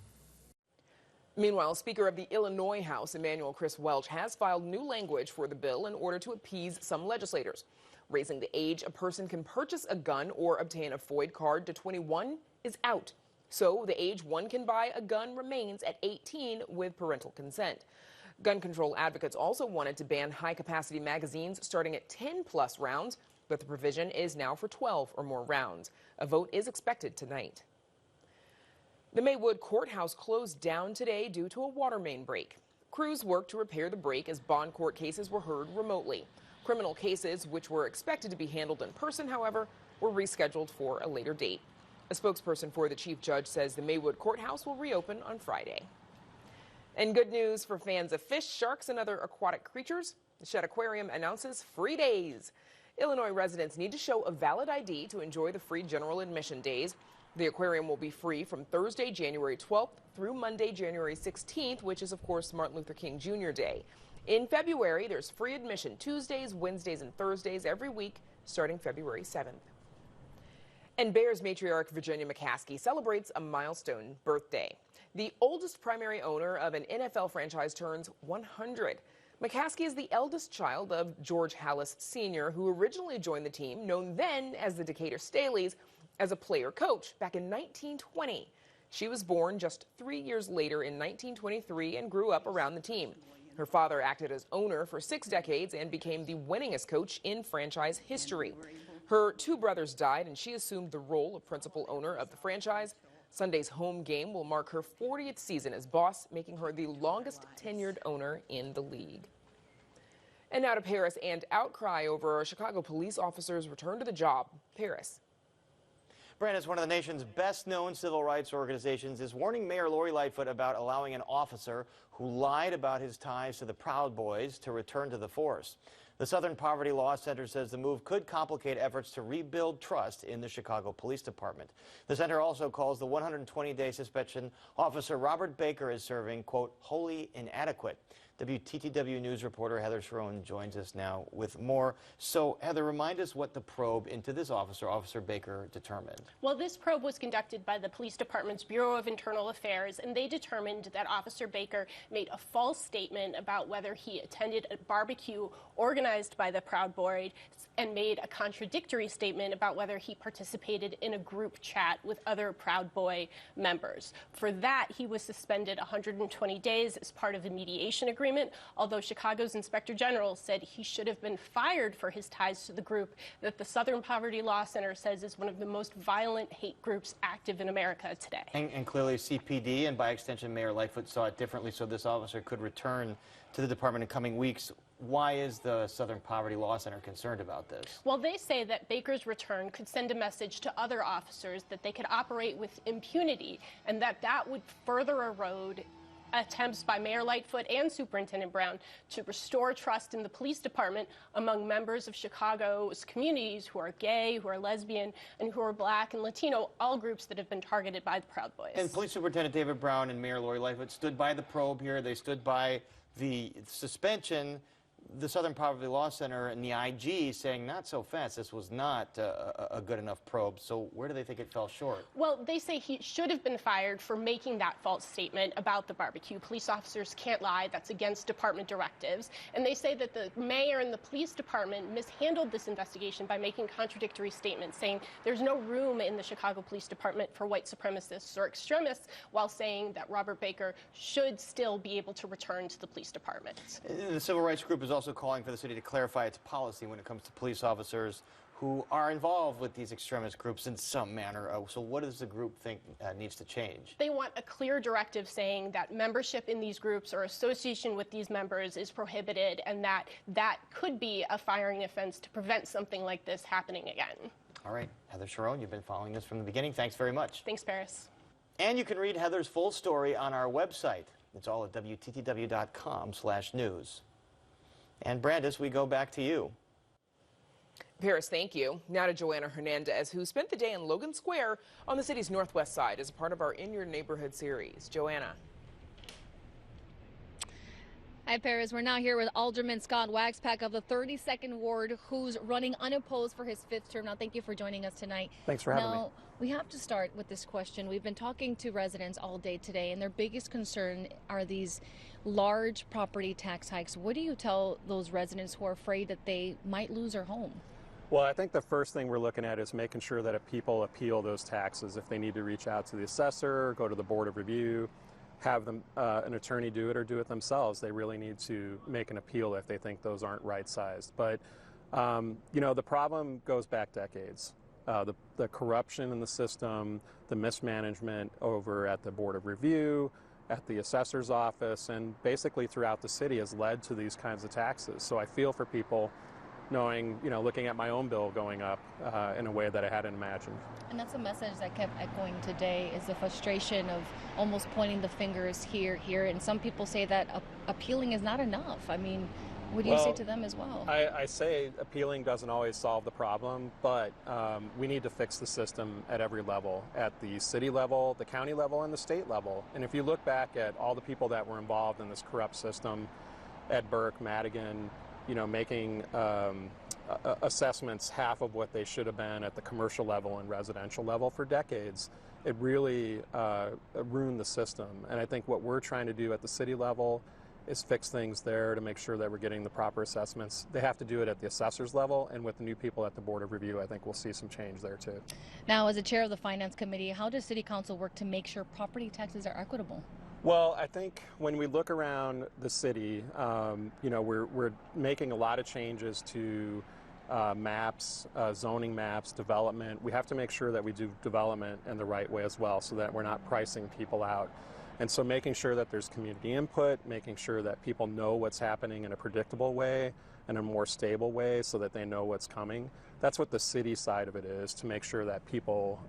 Meanwhile, Speaker of the Illinois House, Emanuel Chris Welch, has filed new language for the bill in order to appease some legislators. Raising the age a person can purchase a gun or obtain a FOID card to 21 is out. So the age one can buy a gun remains at 18 with parental consent. Gun control advocates also wanted to ban high-capacity magazines starting at 10-plus rounds, but the provision is now for 12 or more rounds. A vote is expected tonight. The Maywood Courthouse closed down today due to a water main break. Crews worked to repair the break as bond court cases were heard remotely. Criminal cases, which were expected to be handled in person, however, were rescheduled for a later date. A spokesperson for the chief judge says the Maywood Courthouse will reopen on Friday. And good news for fans of fish, sharks, and other aquatic creatures. The Shedd Aquarium announces free days. Illinois residents need to show a valid ID to enjoy the free general admission days. The aquarium will be free from Thursday, January 12th through Monday, January 16th, which is, of course, Martin Luther King Jr. Day. In February, there's free admission Tuesdays, Wednesdays, and Thursdays every week, starting February 7th. And Bears matriarch Virginia McCaskey celebrates a milestone birthday. The oldest primary owner of an NFL franchise turns 100. McCaskey is the eldest child of George Halas Sr., who originally joined the team, known then as the Decatur Staleys, as a player coach back in 1920. She was born just 3 years later in 1923 and grew up around the team. Her father acted as owner for 6 decades and became the winningest coach in franchise history. Her 2 brothers died, and she assumed the role of principal owner of the franchise. Sunday's home game will mark her 40th season as boss, making her the longest tenured owner in the league. And now to Paris, and outcry over Chicago police officers' return to the job. Paris. Brandis, one of the nation's best-known civil rights organizations, is warning Mayor Lori Lightfoot about allowing an officer who lied about his ties to the Proud Boys to return to the force. The Southern Poverty Law Center says the move could complicate efforts to rebuild trust in the Chicago Police Department. The center also calls the 120-day suspension Officer Robert Baker is serving, quote, wholly inadequate. WTTW News reporter Heather Sharon joins us now with more. So, Heather, remind us what the probe into this officer, Officer Baker, determined. Well, this probe was conducted by the Police Department's Bureau of Internal Affairs, and they determined that Officer Baker made a false statement about whether he attended a barbecue organized by the Proud Boys and made a contradictory statement about whether he participated in a group chat with other Proud Boy members. For that, he was suspended 120 days as part of the mediation agreement, although Chicago's Inspector General said he should have been fired for his ties to the group that the Southern Poverty Law Center says is one of the most violent hate groups active in America today. And clearly CPD and by extension Mayor Lightfoot saw it differently, so this officer could return to the department in coming weeks. Why is the Southern Poverty Law Center concerned about this? Well, they say that Baker's return could send a message to other officers that they could operate with impunity and that would further erode attempts by Mayor Lightfoot and Superintendent Brown to restore trust in the police department among members of Chicago's communities who are gay, who are lesbian, and who are Black and Latino, all groups that have been targeted by the Proud Boys. And Police Superintendent David Brown and Mayor Lori Lightfoot stood by the probe here. They stood by the suspension. The Southern Poverty Law Center and the IG saying not so fast. This was not a good enough probe. So where do they think it fell short? Well, they say he should have been fired for making that false statement about the barbecue. Police officers can't lie. That's against department directives. And they say that the mayor and the police department mishandled this investigation by making contradictory statements, saying there's no room in the Chicago Police Department for white supremacists or extremists, while saying that Robert Baker should still be able to return to the police department. The Civil Rights Group is also calling for the city to clarify its policy when it comes to police officers who are involved with these extremist groups in some manner. So what does the group think needs to change? They want a clear directive saying that membership in these groups or association with these members is prohibited, and that could be a firing offense to prevent something like this happening again. All right, Heather Sharon, you've been following this from the beginning. Thanks very much. Thanks, Paris. And you can read Heather's full story on our website. It's all at WTTW.com/news. And Brandis, we go back to you. Paris, thank you. Now to Joanna Hernandez, who spent the day in Logan Square on the city's northwest side as a part of our In Your Neighborhood series. Joanna. Hi, Paris. We're now here with Alderman Scott Waxpak of the 32nd Ward, who's running unopposed for his 5th term. Now, thank you for joining us tonight. Thanks for having me. Now, we have to start with this question. We've been talking to residents all day today, and their biggest concern are these large property tax hikes. What do you tell those residents who are afraid that they might lose their home? Well, I think the first thing we're looking at is making sure that if people appeal those taxes, if they need to reach out to the assessor, go to the Board of Review, have them an attorney do it or do it themselves, they really need to make an appeal if they think those aren't right-sized. But, you know, the problem goes back decades. The corruption in the system, the mismanagement over at the Board of Review, at the assessor's office, and basically throughout the city has led to these kinds of taxes. So I feel for people knowing, you know, looking at my own bill going up in a way that I hadn't imagined. And that's a message that kept echoing today, is the frustration of almost pointing the fingers here, and some people say that appealing is not enough. I mean, what do you say to them as well? I say appealing doesn't always solve the problem, but we need to fix the system at every level, at the city level, the county level, and the state level. And if you look back at all the people that were involved in this corrupt system, Ed Burke, Madigan, you know, making assessments half of what they should have been at the commercial level and residential level for decades, it really ruined the system. And I think what we're trying to do at the city level is fix things there to make sure that we're getting the proper assessments. They have to do it at the assessor's level, and with the new people at the Board of Review, I think we'll see some change there too. Now, as the chair of the Finance Committee, how does City Council work to make sure property taxes are equitable? Well, I think when we look around the city, you know, we're making a lot of changes to maps, zoning maps, development. We have to make sure that we do development in the right way as well so that we're not pricing people out. And so making sure that there's community input, making sure that people know what's happening in a predictable way and a more stable way so that they know what's coming. That's what the city side of it is, to make sure that people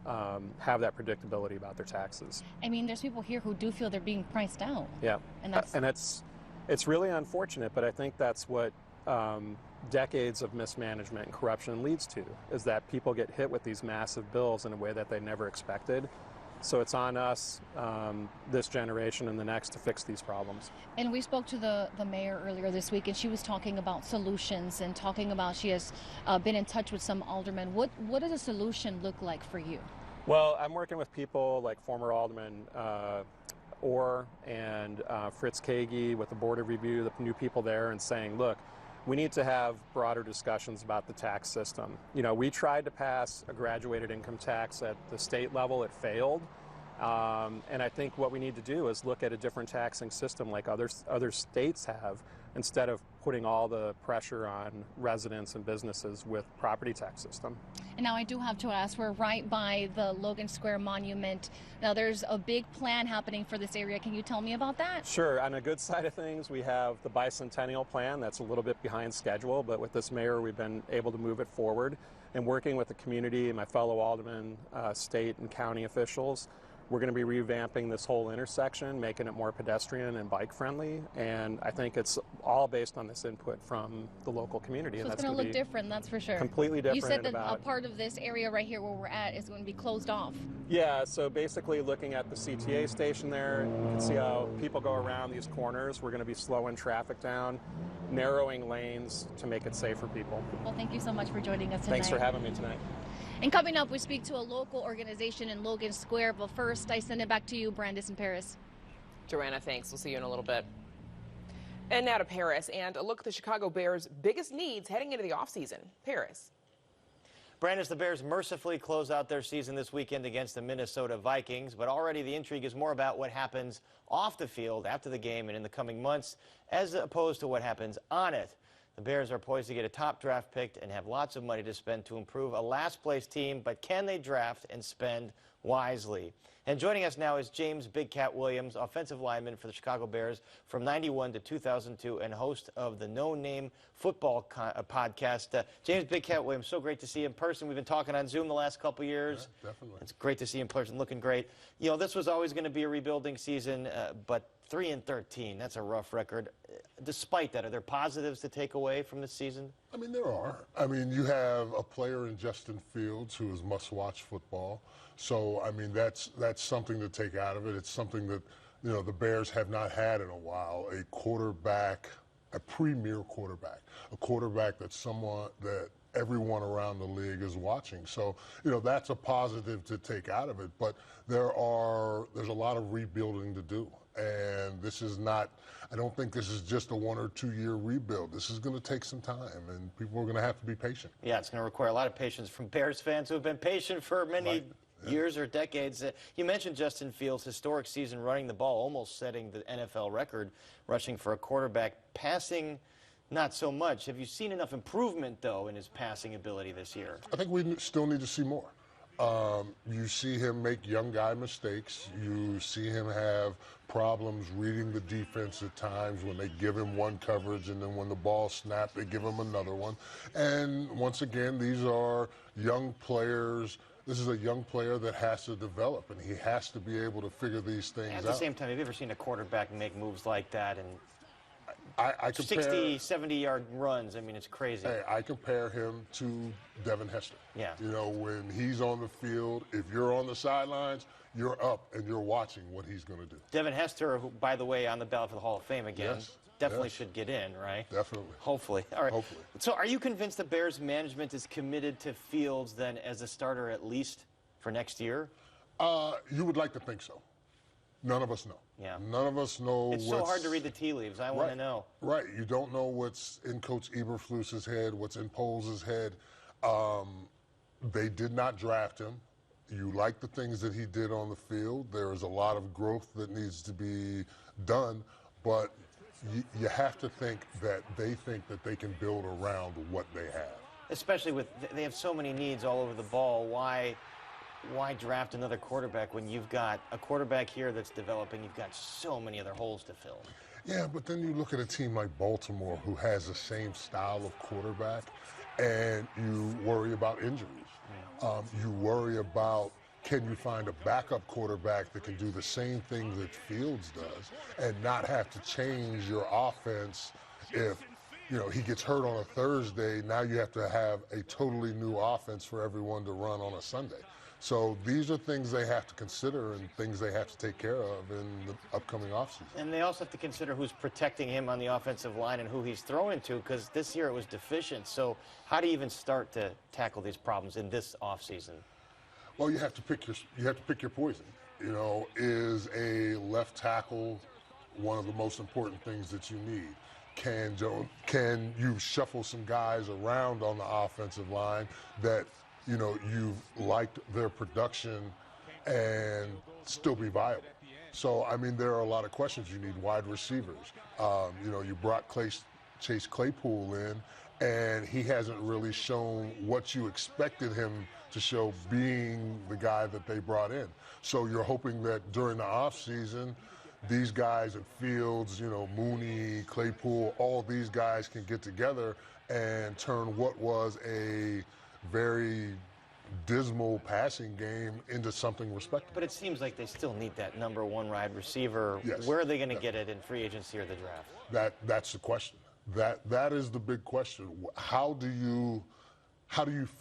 have that predictability about their taxes. I mean, there's people here who do feel they're being priced out. Yeah, And it's really unfortunate, but I think that's what decades of mismanagement and corruption leads to, is that people get hit with these massive bills in a way that they never expected. So it's on us, this generation and the next, to fix these problems. And we spoke to the mayor earlier this week, and she was talking about solutions and talking about she has been in touch with some aldermen. What does a solution look like for you? Well, I'm working with people like former Alderman Orr and Fritz Kagi with the Board of Review, the new people there, and saying, look, we need to have broader discussions about the tax system. You know, we tried to pass a graduated income tax at the state level. It failed. And I think what we need to do is look at a different taxing system like other states have, instead of putting all the pressure on residents and businesses with property tax system. And now I do have to ask, we're right by the Logan Square monument. Now there's a big plan happening for this area. Can you tell me about that? Sure. On the good side of things, we have the bicentennial plan that's a little bit behind schedule, but with this mayor, we've been able to move it forward. And working with the community and my fellow aldermen, state and county officials, we're going to be revamping this whole intersection, making it more pedestrian and bike friendly, and I think it's all based on this input from the local community. So and it's that's going to look different, that's for sure. Completely different. You said that a part of this area right here where we're at is going to be closed off. Yeah, so basically looking at the CTA station there, you can see how people go around these corners. We're going to be slowing traffic down, narrowing lanes to make it safe for people. Well, thank you so much for joining us tonight. Thanks for having me tonight. And coming up, we speak to a local organization in Logan Square. But first, I send it back to you, Brandis in Paris. Joanna, thanks. We'll see you in a little bit. And now to Paris and a look at the Chicago Bears' biggest needs heading into the offseason. Paris. Brandis, the Bears mercifully close out their season this weekend against the Minnesota Vikings, but already the intrigue is more about what happens off the field after the game and in the coming months, as opposed to what happens on it. The Bears are poised to get a top draft pick and have lots of money to spend to improve a last-place team, but can they draft and spend wisely? And joining us now is James Big Cat Williams, offensive lineman for the Chicago Bears from 91 to 2002 and host of the No Name Football podcast. James Big Cat Williams, so great to see you in person. We've been talking on Zoom the last couple years. Yeah, definitely. It's great to see you in person, looking great. You know, this was always going to be a rebuilding season, but 3-13, that's a rough record. Despite that, are there positives to take away from this season? I mean, there are. I mean, you have a player in Justin Fields who is must-watch football. So, I mean, that's something to take out of it. It's something that, you know, the Bears have not had in a while, a quarterback, a premier quarterback, a quarterback that everyone around the league is watching. So, you know, that's a positive to take out of it. But there's a lot of rebuilding to do. And this is not, I don't think this is just a 1 or 2 year rebuild. This is going to take some time, and people are going to have to be patient. Yeah, it's going to require a lot of patience from Bears fans who have been patient for many years or decades. You mentioned Justin Fields' historic season running the ball, almost setting the NFL record, rushing for a quarterback. Passing, not so much. Have you seen enough improvement, though, in his passing ability this year? I think we still need to see more. You see him make young guy mistakes. You see him have problems reading the defense at times when they give him one coverage, and then when the ball snapped, they give him another one. And once again, these are young players. This is a young player that has to develop, and he has to be able to figure these things out. At the same time, have you ever seen a quarterback make moves like that and I compare 60, 70-yard runs? I mean, it's crazy. Hey, I compare him to Devin Hester. Yeah. You know, when he's on the field, if you're on the sidelines, you're up and you're watching what he's going to do. Devin Hester, who, by the way, on the ballot for the Hall of Fame again, definitely should get in, right? Definitely. Hopefully. All right. Hopefully. So are you convinced the Bears management is committed to Fields then as a starter at least for next year? You would like to think so. None of us know. Yeah. None of us know. It's so hard to read the tea leaves. I want to know. Right. You don't know what's in Coach Eberflus's head, what's in Poles' head. They did not draft him. You like the things that he did on the field. There is a lot of growth that needs to be done, but you have to think that they can build around what they have. Especially with, they have so many needs all over the ball. Why draft another quarterback when you've got a quarterback here that's developing? You've got so many other holes to fill. Yeah, but then you look at a team like Baltimore who has the same style of quarterback, and you worry about injuries. You worry about, can you find a backup quarterback that can do the same thing that Fields does and not have to change your offense if, he gets hurt on a Thursday. Now you have to have a totally new offense for everyone to run on a Sunday. So these are things they have to consider and things they have to take care of in the upcoming offseason. And they also have to consider who's protecting him on the offensive line and who he's throwing to, because this year it was deficient. So how do you even start to tackle these problems in this offseason? Well, you have to pick your poison. Is a left tackle one of the most important things that you need? Can you shuffle some guys around on the offensive line that you've liked their production and still be viable? So, there are a lot of questions. You need wide receivers. You brought Chase Claypool in, and he hasn't really shown what you expected him to show, being the guy that they brought in. So you're hoping that during the offseason, these guys at Fields, Mooney, Claypool, all these guys can get together and turn what was a very dismal passing game into something respectable. But it seems like they still need that number one wide receiver. Yes. Where are they going to get it in free agency or the draft? That's the question. That is the big question. How do you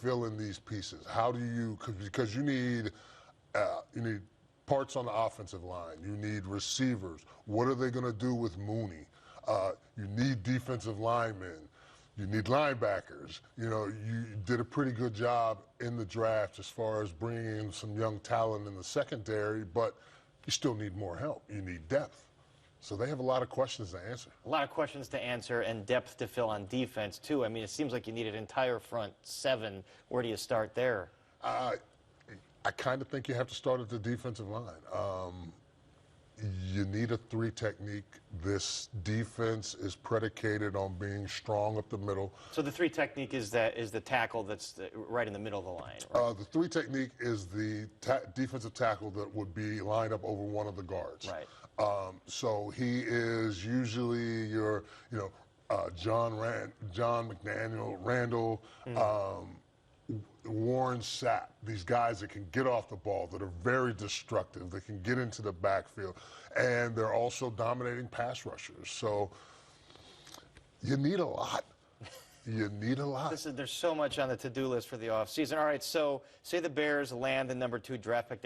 fill in these pieces? Because you need parts on the offensive line. You need receivers. What are they going to do with Mooney? You need defensive linemen. You need linebackers. You did a pretty good job in the draft as far as bringing in some young talent in the secondary, but you still need more help. You need depth. So they have a lot of questions to answer. A lot of questions to answer and depth to fill on defense, too. It seems like you need an entire front seven. Where do you start there? I kind of think you have to start at the defensive line. You need a three technique. This defense is predicated on being strong up the middle. So the three technique is the tackle that's right in the middle of the line, right? The three technique is the defensive tackle that would be lined up over one of the guards. Right. So he is usually your, John McDaniel, Randall, Warren Sapp, these guys that can get off the ball, that are very destructive, that can get into the backfield, and they're also dominating pass rushers. So you need a lot. You need a lot. There's so much on the to-do list for the offseason. All right, so say the Bears land the number 2 draft pick.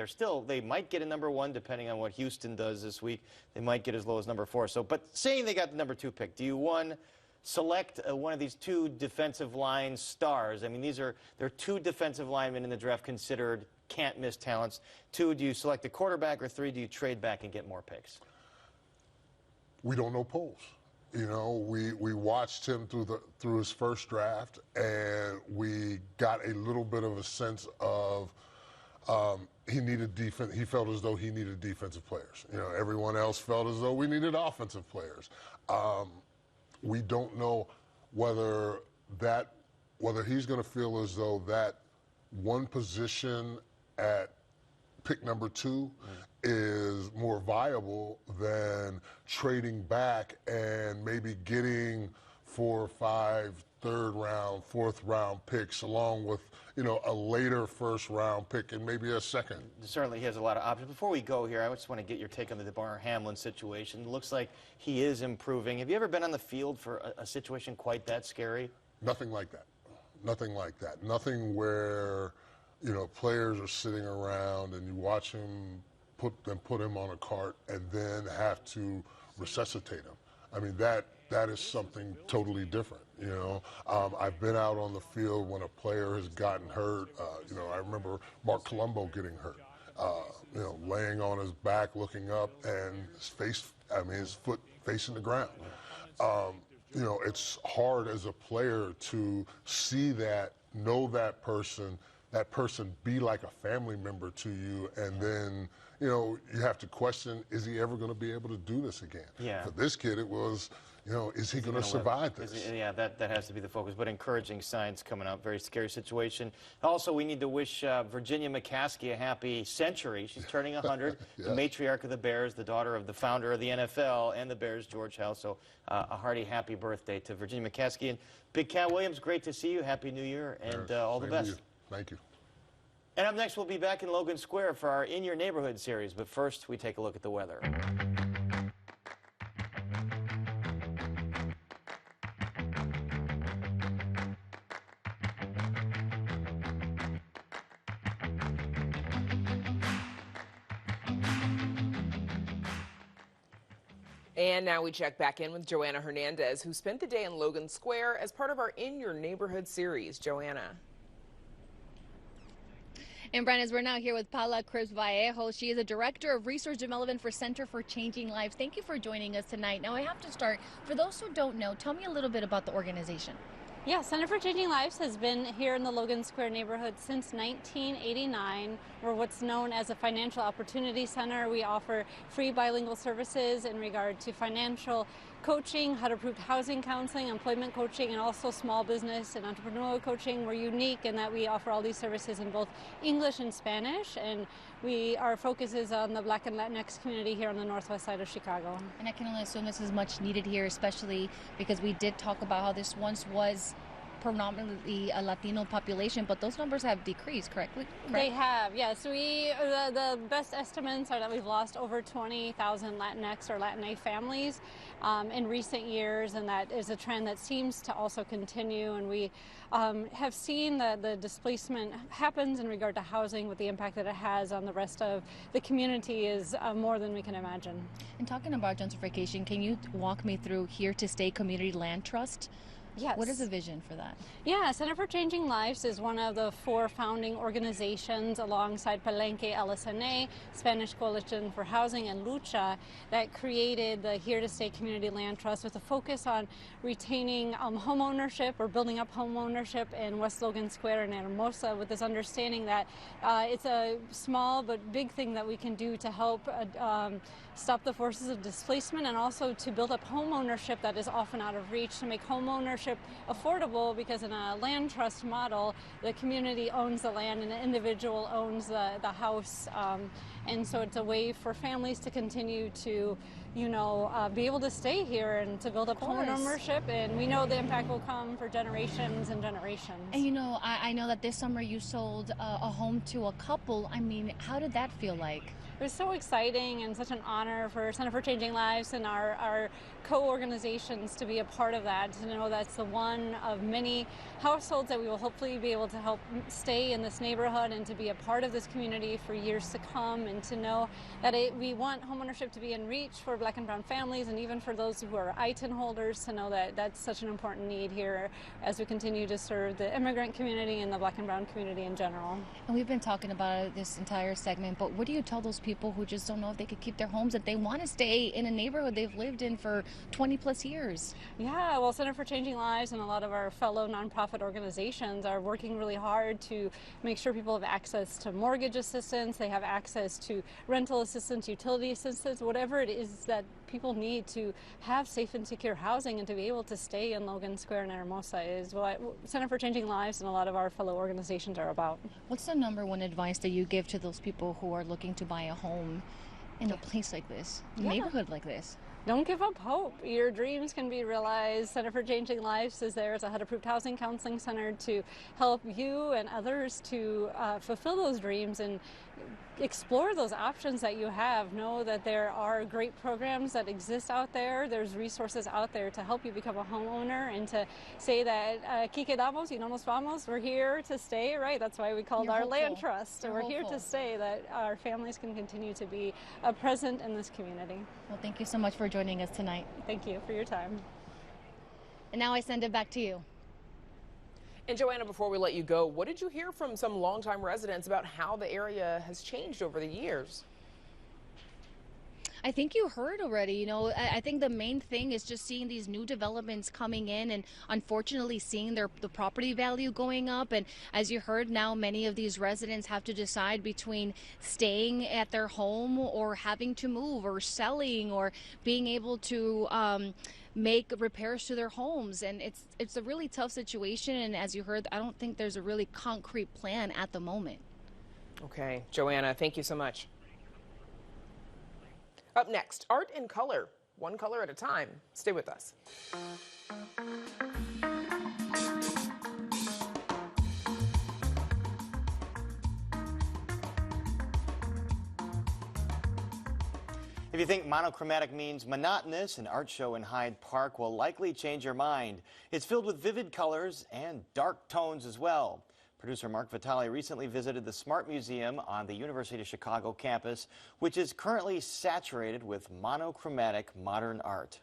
They might get a number 1 depending on what Houston does this week. They might get as low as number 4. But saying they got the number 2 pick, do you, select one of these 2 defensive line stars? There are 2 defensive linemen in the draft considered can't-miss talents. 2, do you select a quarterback, or 3, do you trade back and get more picks? We don't know Poles. We watched him through his first draft, and we got a little bit of a sense of he needed defense. He felt as though he needed defensive players. Everyone else felt as though we needed offensive players. We don't know whether he's going to feel as though that one position at pick number 2 is more viable than trading back and maybe getting 4 or 5 third-round, fourth-round picks, along with a later first-round pick and maybe a second. Certainly, he has a lot of options. Before we go here, I just want to get your take on the DeMar Hamlin situation. It looks like he is improving. Have you ever been on the field for a situation quite that scary? Nothing like that. Nothing like that. Nothing where players are sitting around and you watch him put him on a cart and then have to resuscitate him. That is something totally different. I've been out on the field when a player has gotten hurt. I remember Mark Colombo getting hurt. laying on his back, looking up, and his foot facing the ground. It's hard as a player to see that, know that person be like a family member to you, and then, you have to question, is he ever going to be able to do this again? Yeah. For this kid, it was, is he going to survive this? That has to be the focus, but encouraging signs coming up. Very scary situation. Also, we need to wish Virginia McCaskey a happy century. She's turning 100, Yes. the matriarch of the Bears, the daughter of the founder of the NFL and the Bears, George Howe. So a hearty happy birthday to Virginia McCaskey. And Big Cat Williams, great to see you. Happy New Year, and all the best. Thank you. And up next, we'll be back in Logan Square for our In Your Neighborhood series. But first, we take a look at the weather. And now we check back in with Joanna Hernandez, who spent the day in Logan Square as part of our In Your Neighborhood series. Joanna. And Brandon, we're now here with Paula Cruz Vallejo. She is a Director of Resource Development for Center for Changing Lives. Thank you for joining us tonight. Now, I have to start, for those who don't know, tell me a little bit about the organization. Yeah, Center for Changing Lives has been here in the Logan Square neighborhood since 1989. We're what's known as a financial opportunity center. We offer free bilingual services in regard to financial coaching, HUD-approved housing counseling, employment coaching, and also small business and entrepreneurial coaching. We're unique in that we offer all these services in both English and Spanish, and our focus is on the Black and Latinx community here on the northwest side of Chicago. And I can only assume this is much needed here, especially because we did talk about how this once was predominantly a Latino population, but those numbers have decreased, correctly? They have, yes. The best estimates are that we've lost over 20,000 Latinx or Latina families in recent years, and that is a trend that seems to also continue. And we have seen that the displacement happens in regard to housing, with the impact that it has on the rest of the community is more than we can imagine. And talking about gentrification, can you walk me through Here to Stay Community Land Trust? Yes. What is the vision for that? Yeah, Center for Changing Lives is one of the 4 founding organizations alongside Palenque LSNA, Spanish Coalition for Housing, and Lucha that created the Here to Stay Community Land Trust with a focus on retaining home ownership or building up home ownership in West Logan Square and Hermosa, with this understanding that it's a small but big thing that we can do to help stop the forces of displacement, and also to build up home ownership that is often out of reach, to make home ownership affordable, because in a land trust model, the community owns the land and the individual owns the house. And so it's a way for families to continue to, be able to stay here and to build up home ownership. And we know the impact will come for generations and generations. And I know that this summer you sold a home to a couple. I mean, how did that feel like? It was so exciting and such an honor for Center for Changing Lives and our co-organizations to be a part of that, to know that's the one of many households that we will hopefully be able to help stay in this neighborhood and to be a part of this community for years to come, and to know that we want homeownership to be in reach for Black and brown families, and even for those who are ITIN holders, to know that that's such an important need here as we continue to serve the immigrant community and the Black and brown community in general. And we've been talking about it this entire segment, but what do you tell those people who just don't know if they could keep their homes, that they want to stay in a neighborhood they've lived in for 20 plus years? Yeah, well, Center for Changing Lives and a lot of our fellow nonprofit organizations are working really hard to make sure people have access to mortgage assistance, they have access to rental assistance, utility assistance, whatever it is that people need to have safe and secure housing and to be able to stay in Logan Square and Hermosa is what Center for Changing Lives and a lot of our fellow organizations are about. What's the number one advice that you give to those people who are looking to buy a home in a place like this, a neighborhood like this? Don't give up hope. Your dreams can be realized. Center for Changing Lives is there as a HUD-approved housing counseling center to help you and others to fulfill those dreams and explore those options that you have. Know that there are great programs that exist out there. There's resources out there to help you become a homeowner, and to say that aquí quedamos y no nos vamos. We're here to stay, right? That's why we called our land trust. We're here to stay, that our families can continue to be present in this community. Well, thank you so much for joining us tonight. Thank you for your time. And now I send it back to you. And Joanna, before we let you go, what did you hear from some longtime residents about how the area has changed over the years? I think you heard already, you know, I think the main thing is just seeing these new developments coming in and unfortunately seeing the property value going up. And as you heard, now many of these residents have to decide between staying at their home or having to move or selling or being able to make repairs to their homes. And it's a really tough situation. And as you heard, I don't think there's a really concrete plan at the moment. Okay, Joanna, thank you so much. Up next, art in color, one color at a time. Stay with us. If you think monochromatic means monotonous, an art show in Hyde Park will likely change your mind. It's filled with vivid colors and dark tones as well. Producer Mark Vitale recently visited the Smart Museum on the University of Chicago campus, which is currently saturated with monochromatic modern art.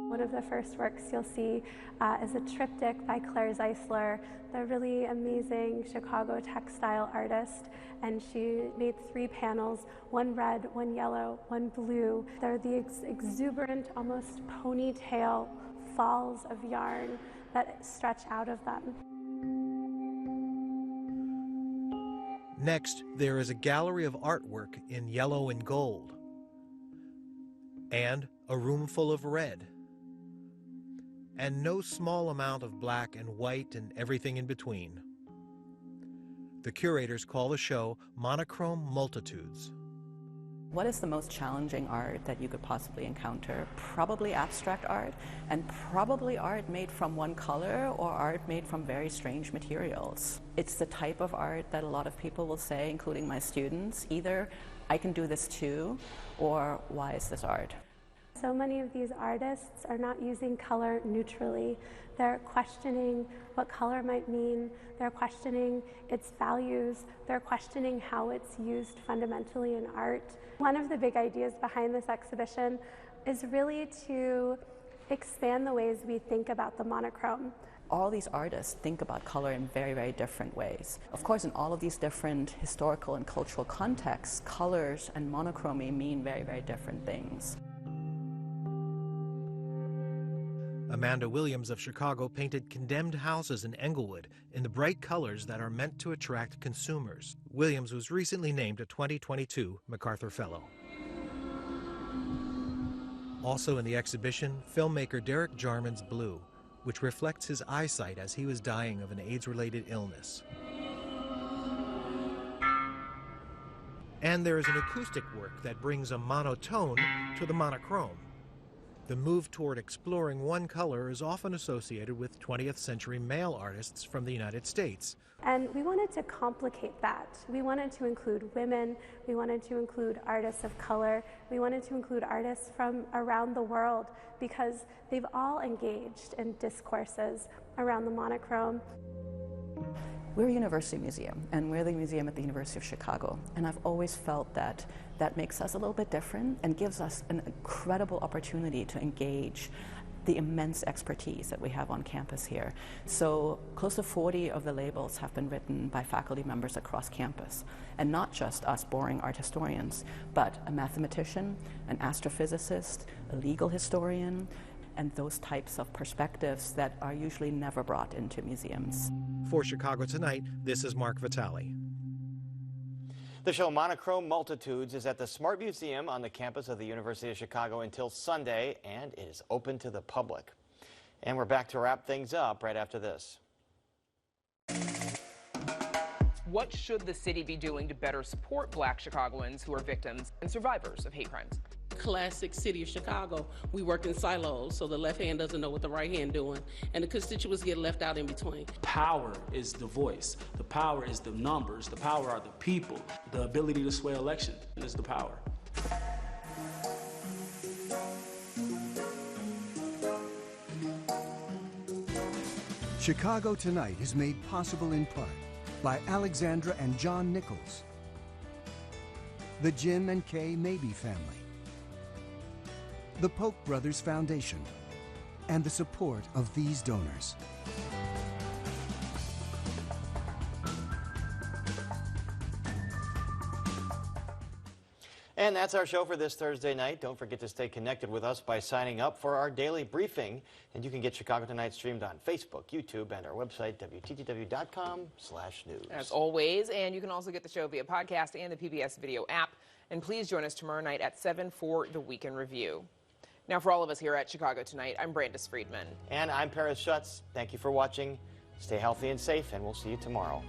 One of the first works you'll see is a triptych by Claire Zeisler, the really amazing Chicago textile artist. And she made 3 panels, one red, one yellow, one blue. They're the exuberant, almost ponytail falls of yarn that stretch out of them. Next, there is a gallery of artwork in yellow and gold, and a room full of red, and no small amount of black and white and everything in between. The curators call the show Monochrome Multitudes. What is the most challenging art that you could possibly encounter? Probably abstract art, and probably art made from one color or art made from very strange materials. It's the type of art that a lot of people will say, including my students, either I can do this too, or why is this art? So many of these artists are not using color neutrally. They're questioning what color might mean. They're questioning its values. They're questioning how it's used fundamentally in art. One of the big ideas behind this exhibition is really to expand the ways we think about the monochrome. All these artists think about color in very, very different ways. Of course, in all of these different historical and cultural contexts, colors and monochromy mean very, very different things. Amanda Williams of Chicago painted condemned houses in Englewood in the bright colors that are meant to attract consumers. Williams was recently named a 2022 MacArthur Fellow. Also in the exhibition, filmmaker Derek Jarman's Blue, which reflects his eyesight as he was dying of an AIDS-related illness. And there is an acoustic work that brings a monotone to the monochrome. The move toward exploring one color is often associated with 20th century male artists from the United States. And we wanted to complicate that. We wanted to include women, we wanted to include artists of color, we wanted to include artists from around the world because they've all engaged in discourses around the monochrome. We're a university museum, and we're the museum at the University of Chicago, and I've always felt that that makes us a little bit different and gives us an incredible opportunity to engage the immense expertise that we have on campus here. So close to 40 of the labels have been written by faculty members across campus, and not just us boring art historians, but a mathematician, an astrophysicist, a legal historian, and those types of perspectives that are usually never brought into museums. For Chicago Tonight, this is Mark Vitale. The show Monochrome Multitudes is at the Smart Museum on the campus of the University of Chicago until Sunday, and it is open to the public. And we're back to wrap things up right after this. What should the city be doing to better support Black Chicagoans who are victims and survivors of hate crimes? Classic city of Chicago, we work in silos, so the left hand doesn't know what the right hand doing, and the constituents get left out in between. Power is the voice. The power is the numbers. The power are the people. The ability to sway election is the power. Chicago Tonight is made possible in part by Alexandra and John Nichols, the Jim and Kay Mabey family, the Polk Brothers Foundation, and the support of these donors. And that's our show for this Thursday night. Don't forget to stay connected with us by signing up for our daily briefing. And you can get Chicago Tonight streamed on Facebook, YouTube, and our website, WTTW.com/news. As always, and you can also get the show via podcast and the PBS video app. And please join us tomorrow night at 7 for the Weekend Review. Now, for all of us here at Chicago Tonight, I'm Brandis Friedman. And I'm Paris Schutz. Thank you for watching. Stay healthy and safe, and we'll see you tomorrow.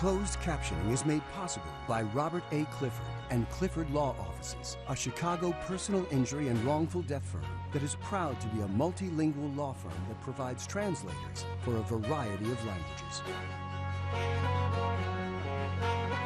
Closed captioning is made possible by Robert A. Clifford and Clifford Law Offices, a Chicago personal injury and wrongful death firm that is proud to be a multilingual law firm that provides translators for a variety of languages.